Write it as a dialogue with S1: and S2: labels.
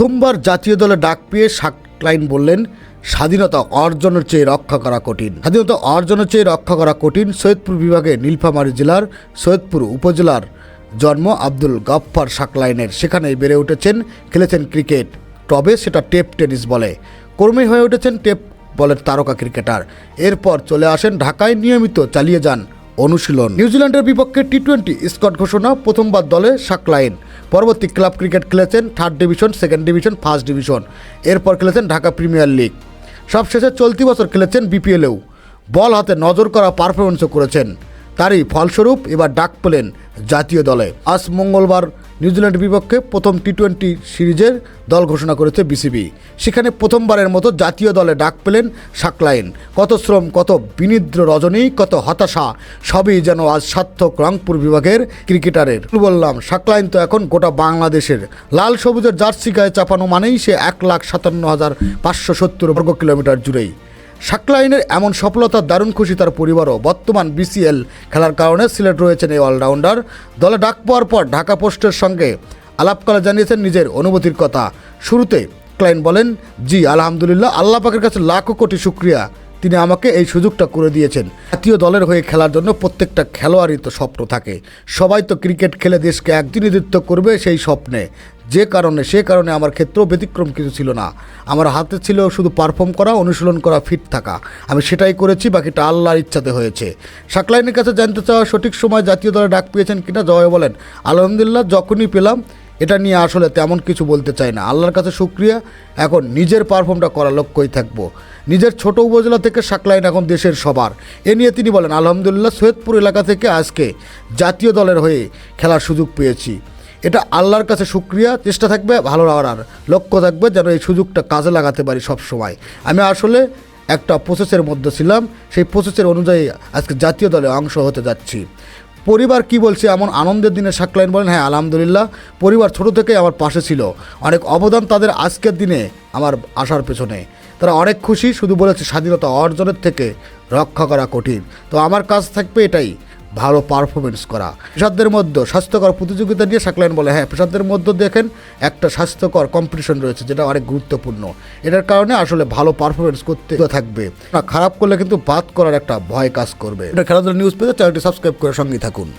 S1: সোমবার জাতীয় দলে ডাক পেয়ে সাকলাইন বললেন, স্বাধীনতা অর্জনের চেয়ে রক্ষা করা কঠিন। স্বাধীনতা অর্জনের চেয়ে রক্ষা করা কঠিন। সৈয়দপুর বিভাগে নীলফামারী জেলার সৈয়দপুর উপজেলার জন্ম আব্দুল গাফফার সাকলাইনের। সেখানেই বেড়ে উঠেছেন, খেলেছেন ক্রিকেট, তবে সেটা টেপ টেনিস বলে। কর্মী হয়ে উঠেছেন টেপ বলের তারকা ক্রিকেটার। এরপর চলে আসেন ঢাকায়, নিয়মিত চালিয়ে যান অনুশীলন। নিউজিল্যান্ডের বিপক্ষে টি-20 স্কোয়াড ঘোষণা, প্রথমবার দলে সাকলাইন। পরবর্তী ক্লাব ক্রিকেট খেলেছেন 3rd division, 2nd division, 1st division. এরপর খেলেছেন ঢাকা প্রিমিয়ার লিগ। সবশেষে চলতি বছর খেলেছেন বিপিএলেও। বল হাতে নজর করা পারফরমেন্সও করেছেন। তারই ফলস্বরূপ এবার ডাক পেলেন জাতীয় দলে। আজ মঙ্গলবার নিউজিল্যান্ডের বিপক্ষে প্রথম টি-20 সিরিজের দল ঘোষণা করেছে বিসিবি। সেখানে প্রথমবারের মতো জাতীয় দলে ডাক পেলেন সাকলাইন। কত শ্রম, কত বিনিদ্র রজনী, কত হতাশা, সবই যেন আজ সার্থক রংপুর বিভাগের ক্রিকেটারের। বললাম, সাকলাইন তো এখন গোটা বাংলাদেশের। লাল সবুজের জার্সি গায়ে চাপানো মানেই সে 1,57,570 বর্গ কিলোমিটার জুড়েই। সাকলাইনের এমন সফলতার দারুণ খুশি তার পরিবারও। বর্তমান বিসিএল খেলার কারণে সিলেট রয়েছেন এই অলরাউন্ডার। দলে ডাক পাওয়ার পর ঢাকা পোস্টের সঙ্গে আলাপকালে জানিয়েছেন নিজের অনুভূতির কথা। শুরুতে সাকলাইন বলেন, জি আলহামদুলিল্লাহ, আল্লাহ পাকের কাছে লাখো কোটি শুকরিয়া, তিনি আমাকে এই সুযোগটা করে দিয়েছেন। জাতীয় দলের হয়ে খেলার জন্য প্রত্যেকটা খেলোয়াড়ই তো স্বপ্ন থাকে। সবাই তো ক্রিকেট খেলে দেশকে এক প্রতিনিধিত্ব করবে সেই স্বপ্নে। সে কারণে আমার ক্ষেত্রেও ব্যতিক্রম কিছু ছিল না। আমার হাতে ছিল শুধু পারফর্ম করা, অনুশীলন করা, ফিট থাকা। আমি সেটাই করেছি, বাকিটা আল্লাহর ইচ্ছাতে হয়েছে। সাকলাইনের কাছে জানতে চাওয়া সঠিক সময় জাতীয় দলে ডাক পেয়েছেন কিনা, জবাবে বলেন, আলহামদুলিল্লাহ, যখনই পেলাম। এটা নিয়ে আসলে তেমন কিছু বলতে চাই না। আল্লাহর কাছে শুকরিয়া। এখন নিজের পারফর্মটা করার লক্ষ্যই থাকবো। নিজের ছোট উপজেলা থেকে সাকলাইন এখন দেশের সবার। এ নিয়ে তিনি বলেন, আলহামদুলিল্লাহ, সৈয়দপুর এলাকা থেকে আজকে জাতীয় দলের হয়ে খেলার সুযোগ পেয়েছি। এটা আল্লাহর কাছে শুকরিয়া। চেষ্টা থাকবে ভালো লাগার, লক্ষ্য থাকবে যেন এই সুযোগটা কাজে লাগাতে পারি সব সময়। আমি আসলে একটা প্রসেসের মধ্যে ছিলাম, সেই প্রসেসের অনুযায়ী আজকে জাতীয় দলে অংশ হতে যাচ্ছি। পরিবার কি বলছে এমন আনন্দের দিনে সাকলাইন বলেন, হ্যাঁ আলহামদুলিল্লাহ, পরিবার ছোট থেকেই আমার পাশে ছিল। অনেক অবদান তাদের আজকের দিনে আমার আসার পেছনে। তারা অনেক খুশি। শুধু বলেছে স্বাধীনতা অর্জনের থেকে রক্ষা করা কঠিন। তো আমার কাজ থাকবে এটাই, ভালো পারফরমেন্স করা। পেশাদের মধ্যে স্বাস্থ্যকর প্রতিযোগিতা নিয়ে সাকলাইন বলে, হ্যাঁ পেশাদের মধ্যে দেখেন একটা স্বাস্থ্যকর কম্পিটিশন রয়েছে, যেটা অনেক গুরুত্বপূর্ণ। এটার কারণে আসলে ভালো পারফরমেন্স করতে থাকবে না, খারাপ করলে কিন্তু বাদ করার একটা ভয় কাজ করবে। এটা খেলাধুলা নিউজ পেতে চ্যানেলটি সাবস্ক্রাইব করে সঙ্গেই থাকুন।